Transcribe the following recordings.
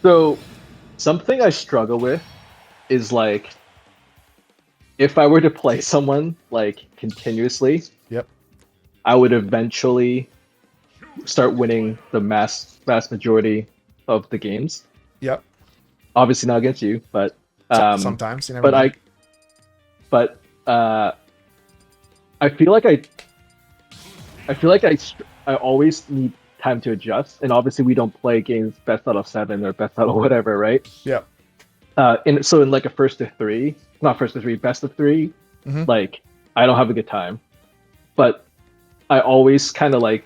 So something I struggle with is like if I were to play someone like continuously, Yep. I would eventually start winning the vast majority of the games. Yep. Obviously not against you, but Sometimes you never but know. but I feel like I feel like I always need time to adjust, and obviously we don't play games best out of seven or best out of whatever, right? Yep. In like a first to three, not first to three, best of three, Mm-hmm. like I don't have a good time, but I always kind of like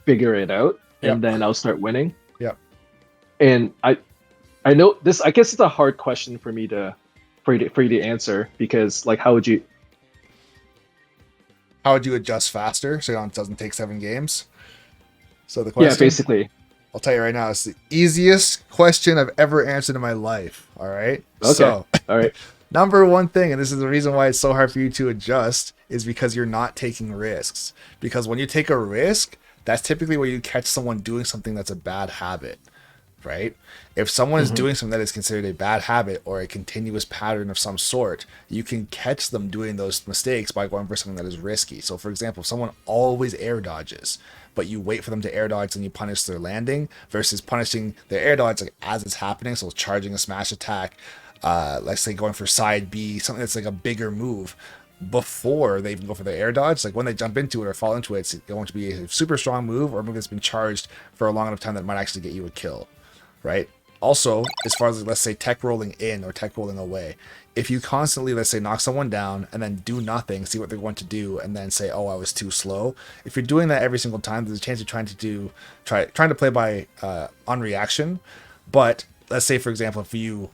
figure it out, and Yep. then I'll start winning. Yep. And I know this. I guess it's a hard question for me to for you to answer because like how would you? How would you adjust faster so it doesn't take 7 games? So the Yeah, question, basically. I'll tell you right now, it's the easiest question I've ever answered in my life. All right. Okay. So, All right. number one thing, and this is the reason why it's so hard for you to adjust, is because you're not taking risks. Because when you take a risk, that's typically where you catch someone doing something that's a bad habit, right? If someone is Mm-hmm. doing something that is considered a bad habit or a continuous pattern of some sort, you can catch them doing those mistakes by going for something that is risky. So, for example, if someone always air dodges, but you wait for them to air dodge and you punish their landing versus punishing their air dodge like as it's happening, so charging a smash attack, let's say going for side B, something that's like a bigger move before they even go for the air dodge. Like when they jump into it or fall into it, it's going to be a super strong move or a move that's been charged for a long enough time that might actually get you a kill, right? Also, as far as let's say tech rolling in or tech rolling away, if you constantly, let's say, knock someone down and then do nothing, see what they're going to do, and then say, "Oh, I was too slow." If you're doing that every single time, there's a chance you're trying to play by on reaction. But let's say, for example, if you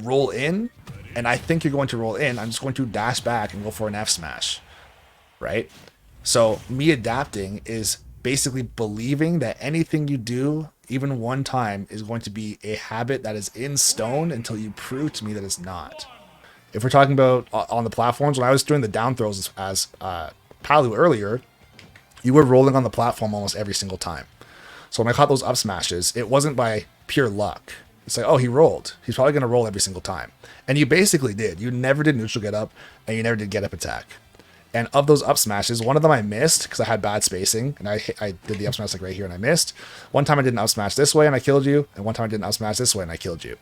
roll in, and I think you're going to roll in, I'm just going to dash back and go for an F smash, right? So me adapting is basically believing that anything you do, even one time, is going to be a habit that is in stone until you prove to me that it's not. If we're talking about on the platforms, when I was doing the down throws as Palu earlier, you were rolling on the platform almost every single time. So when I caught those up smashes, it wasn't by pure luck. It's like, oh, he rolled. He's probably going to roll every single time. And you basically did. You never did neutral get up, and you never did get up attack. And of those up smashes, one of them I missed because I had bad spacing, and I did the up smash like right here, and I missed. One time I did an up smash this way, and I killed you, and one time I did an up smash this way, and I killed you.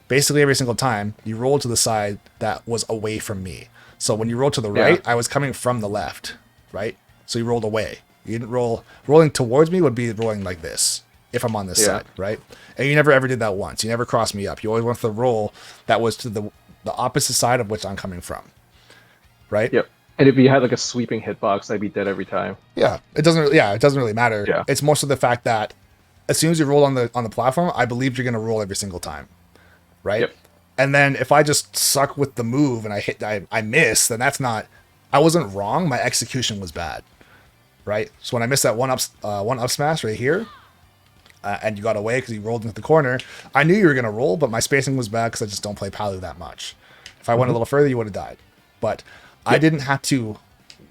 Basically, every single time, you rolled to the side that was away from me. So when you rolled to the right, I was coming from the left, right? So you rolled away. You didn't roll. Rolling towards me would be rolling like this if I'm on this side, right? And you never ever did that once. You never crossed me up. You always went for the roll that was to the opposite side of which I'm coming from, right? Yep. And if you had like a sweeping hitbox, I'd be dead every time. Yeah, it doesn't. It doesn't really matter. Yeah. It's more so the fact that as soon as you roll on the platform, I believe you're gonna roll every single time, right? Yep. And then if I just suck with the move and I miss, then that's not. I wasn't wrong. My execution was bad, right? So when I missed that one up smash right here, and you got away because you rolled into the corner, I knew you were gonna roll, but my spacing was bad because I just don't play Palu that much. If I went a little further, you would have died, but I didn't have to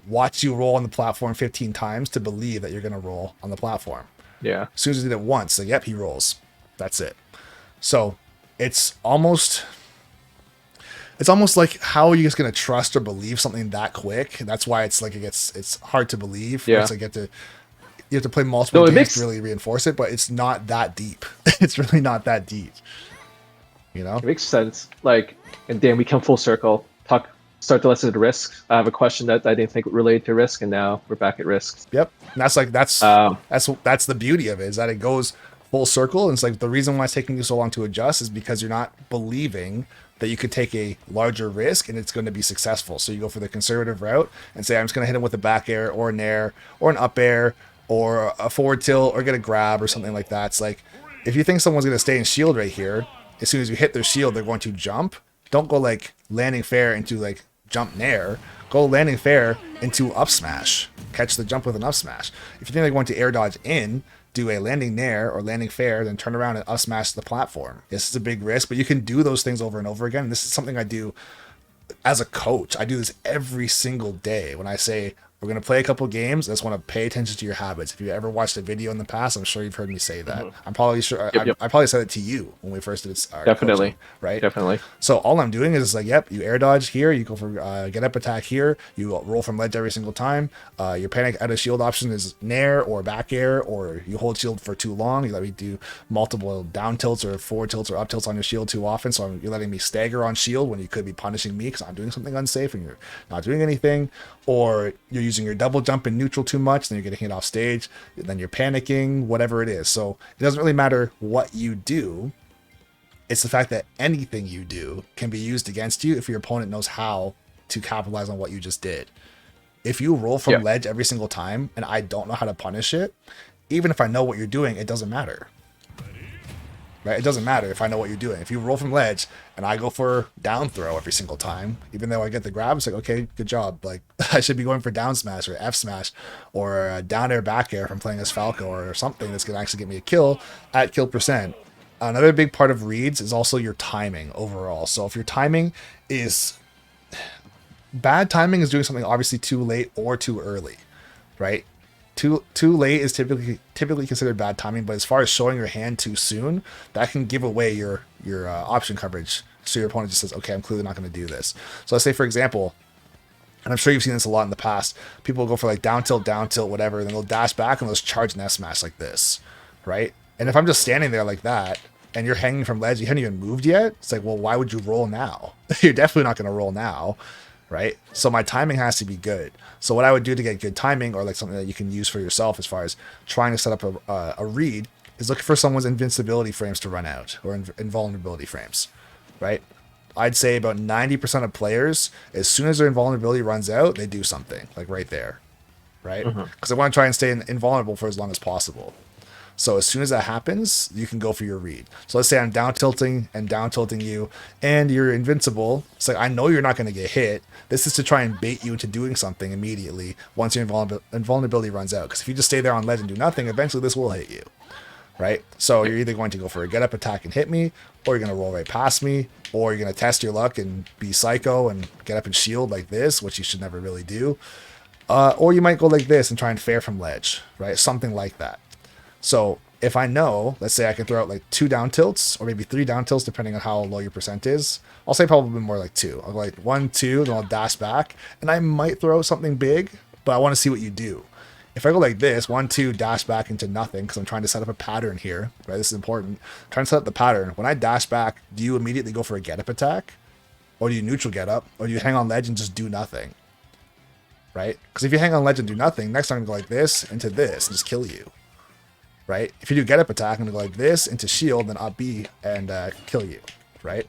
watch you roll on the platform 15 times to believe that you're going to roll on the platform. Yeah. As soon as I did it once, like, yep, he rolls. That's it. So it's almost like, how are you just going to trust or believe something that quick? And that's why it's like it's hard to believe. Yeah. It's like you have to play multiple games to really reinforce it, but it's not that deep. It's really not that deep. You know? It makes sense. Like, and Dan, we come full circle. Start to listen to risks. I have a question that I didn't think related to risk, and now we're back at risks. Yep. And that's the beauty of it, is that it goes full circle. And it's like the reason why it's taking you so long to adjust is because you're not believing that you could take a larger risk and it's going to be successful. So you go for the conservative route and say, I'm just going to hit him with a back air or a nair or an up air or a forward tilt or get a grab or something like that. It's like, if you think someone's going to stay in shield right here, as soon as you hit their shield, they're going to jump. Don't go like landing fair into like jump nair. Go landing fair into up smash. Catch the jump with an up smash. If you think they're going to air dodge in, do a landing nair or landing fair, then turn around and up smash the platform. This is a big risk, but you can do those things over and over again. This is something I do as a coach. I do this every single day when I say We're going to play a couple games. I just want to pay attention to your habits. If you ever watched a video in the past, I'm sure you've heard me say that. I'm probably sure Yep. I probably said it to you when we first did our Definitely. coaching, right? Definitely. So all I'm doing is like, yep, you air dodge here, you go for get up attack here, you roll from ledge every single time. Your panic out of shield option is nair or back air, or you hold shield for too long. You let me do multiple down tilts or forward tilts or up tilts on your shield too often, so you're letting me stagger on shield when you could be punishing me because I'm doing something unsafe and you're not doing anything. Or you're using your double jump in neutral too much, then you're getting hit off stage, then you're panicking, whatever it is. So it doesn't really matter what you do. It's the fact that anything you do can be used against you if your opponent knows how to capitalize on what you just did. If you roll from ledge every single time and I don't know how to punish it, even if I know what you're doing, it doesn't matter. Right? It doesn't matter if I know what you're doing. If you roll from ledge and I go for down throw every single time, even though I get the grab, it's like, okay, good job. Like, I should be going for down smash or F smash or down air, back air if I'm playing as Falco or something that's going to actually get me a kill at kill percent. Another big part of reads is also your timing overall. So if your timing is bad, timing is doing something obviously too late or too early, right? Too late is typically considered bad timing, but as far as showing your hand too soon, that can give away your option coverage. So your opponent just says, okay, I'm clearly not going to do this. So let's say, for example, and I'm sure you've seen this a lot in the past, people will go for like down tilt, whatever, and then they'll dash back and they'll just charge an S smash like this, right? And if I'm just standing there like that, and you're hanging from ledge, you haven't even moved yet, it's like, well, why would you roll now? You're definitely not going to roll now, right? So my timing has to be good. So what I would do to get good timing, or like something that you can use for yourself as far as trying to set up a read, is look for someone's invincibility frames to run out, or invulnerability frames, right? I'd say about 90% of players, as soon as their invulnerability runs out, they do something, like right there, right? Because I want to try and stay invulnerable for as long as possible. So as soon as that happens, you can go for your read. So let's say I'm down tilting you, and you're invincible. It's like, I know you're not going to get hit. This is to try and bait you into doing something immediately once your invulnerability runs out. Because if you just stay there on ledge and do nothing, eventually this will hit you, right? So you're either going to go for a get up attack and hit me, or you're going to roll right past me, or you're going to test your luck and be psycho and get up and shield like this, which you should never really do. Or you might go like this and try and fair from ledge, right? Something like that. So if I know, let's say I can throw out like 2 down tilts or maybe 3 down tilts, depending on how low your percent is. I'll say probably more like 2. I'll go like 1, 2, then I'll dash back, and I might throw out something big, but I want to see what you do. If I go like this, 1, 2, dash back into nothing, because I'm trying to set up a pattern here, right? This is important. I'm trying to set up the pattern. When I dash back, do you immediately go for a get up attack? Or do you neutral get up? Or do you hang on ledge and just do nothing? Right? Because if you hang on ledge and do nothing, next time I'm going to go like this into this and just kill you. Right? If you do get up attack, I'm going to go like this into shield, then up B and kill you. Right?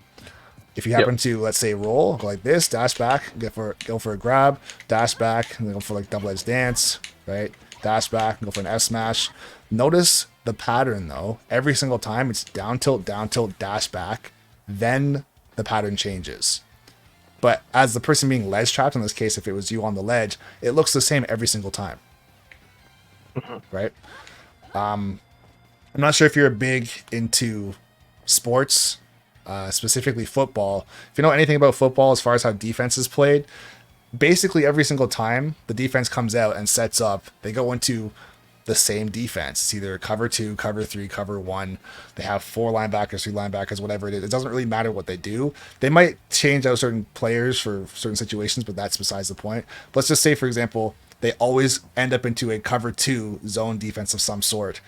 If you happen to, let's say, roll, go like this, dash back, go for a grab, dash back, and then go for like double edge dance, right? Dash back, and go for an F smash. Notice the pattern though. Every single time it's down tilt, dash back, then the pattern changes. But as the person being ledge trapped, in this case, if it was you on the ledge, it looks the same every single time. Right? I'm not sure if you're big into sports, specifically football. If you know anything about football as far as how defense is played, basically every single time the defense comes out and sets up, they go into the same defense. It's either cover 2, cover 3, cover 1. They have 4 linebackers, 3 linebackers, whatever it is. It doesn't really matter what they do. They might change out certain players for certain situations, but that's besides the point. But let's just say, for example, they always end up into a cover 2 zone defense of some sort.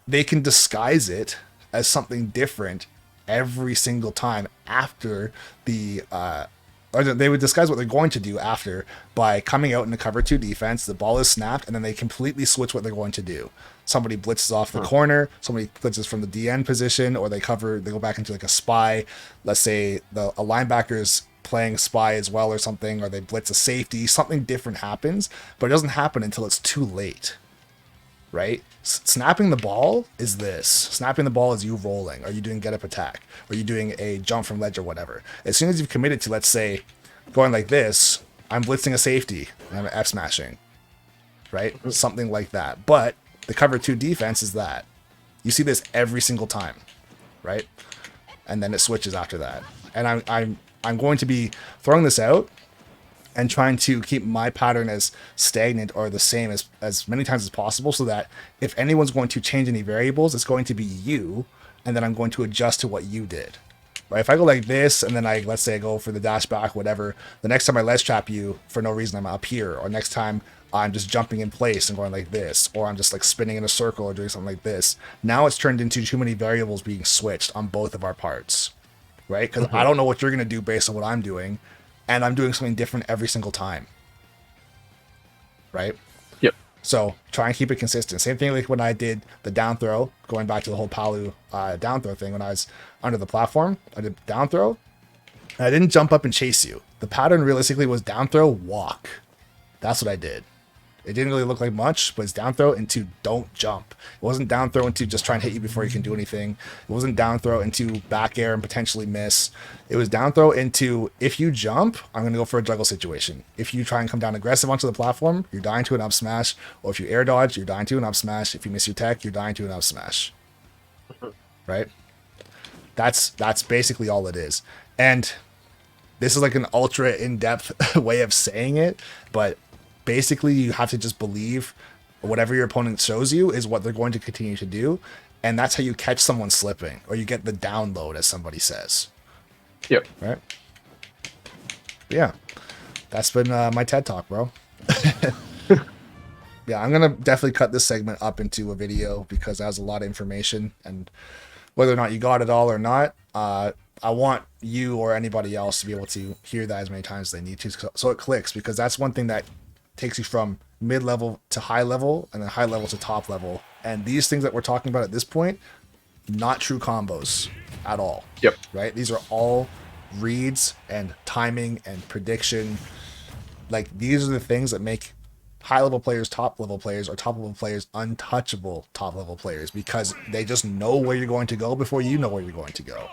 They can disguise it as something different every single time after the or they would disguise what they're going to do after by coming out in a cover 2 defense. The ball is snapped, and then they completely switch what they're going to do. Somebody blitzes off the corner, somebody blitzes from the DN position, or they go back into like a spy. Let's say a linebacker's playing spy as well or something, or they blitz a safety. Something different happens, but it doesn't happen until it's too late. Right? Snapping the ball is this. Snapping the ball is you rolling. Are you doing get up attack? Are you doing a jump from ledge or whatever? As soon as you've committed to, let's say, going like this, I'm blitzing a safety and I'm F smashing. Right? Something like that. But the cover 2 defense is that. You see this every single time. Right? And then it switches after that. And I'm going to be throwing this out and trying to keep my pattern as stagnant or the same as many times as possible, so that if anyone's going to change any variables, it's going to be you, and then I'm going to adjust to what you did. Right? If I go like this, and then let's say I go for the dash back, whatever, the next time I ledge trap you for no reason, I'm up here, or next time I'm just jumping in place and going like this, or I'm just like spinning in a circle or doing something like this. Now it's turned into too many variables being switched on both of our parts, right? Because I don't know what you're going to do based on what I'm doing, and I'm doing something different every single time, right? Yep. So try and keep it consistent. Same thing like when I did the down throw, going back to the whole Palu down throw thing. When I was under the platform, I did down throw. And I didn't jump up and chase you. The pattern realistically was down throw, walk. That's what I did. It didn't really look like much, but it's down throw into don't jump. It wasn't down throw into just try and hit you before you can do anything. It wasn't down throw into back air and potentially miss. It was down throw into if you jump, I'm going to go for a juggle situation. If you try and come down aggressive onto the platform, you're dying to an up smash. Or if you air dodge, you're dying to an up smash. If you miss your tech, you're dying to an up smash. Right? That's basically all it is. And this is like an ultra in-depth way of saying it, but basically you have to just believe whatever your opponent shows you is what they're going to continue to do, and that's how you catch someone slipping, or you get the download, as somebody says. Yep. Right? Yeah. That's been my TED Talk, bro. Yeah, I'm going to definitely cut this segment up into a video because that has a lot of information, and whether or not you got it all or not, I want you or anybody else to be able to hear that as many times as they need to, so it clicks, because that's one thing that takes you from mid-level to high level, and then high level to top level. And these things that we're talking about at this point, not true combos at all. Yep. Right? These are all reads and timing and prediction. Like, these are the things that make high-level players top level players, or top level players untouchable top level players, because they just know where you're going to go before you know where you're going to go.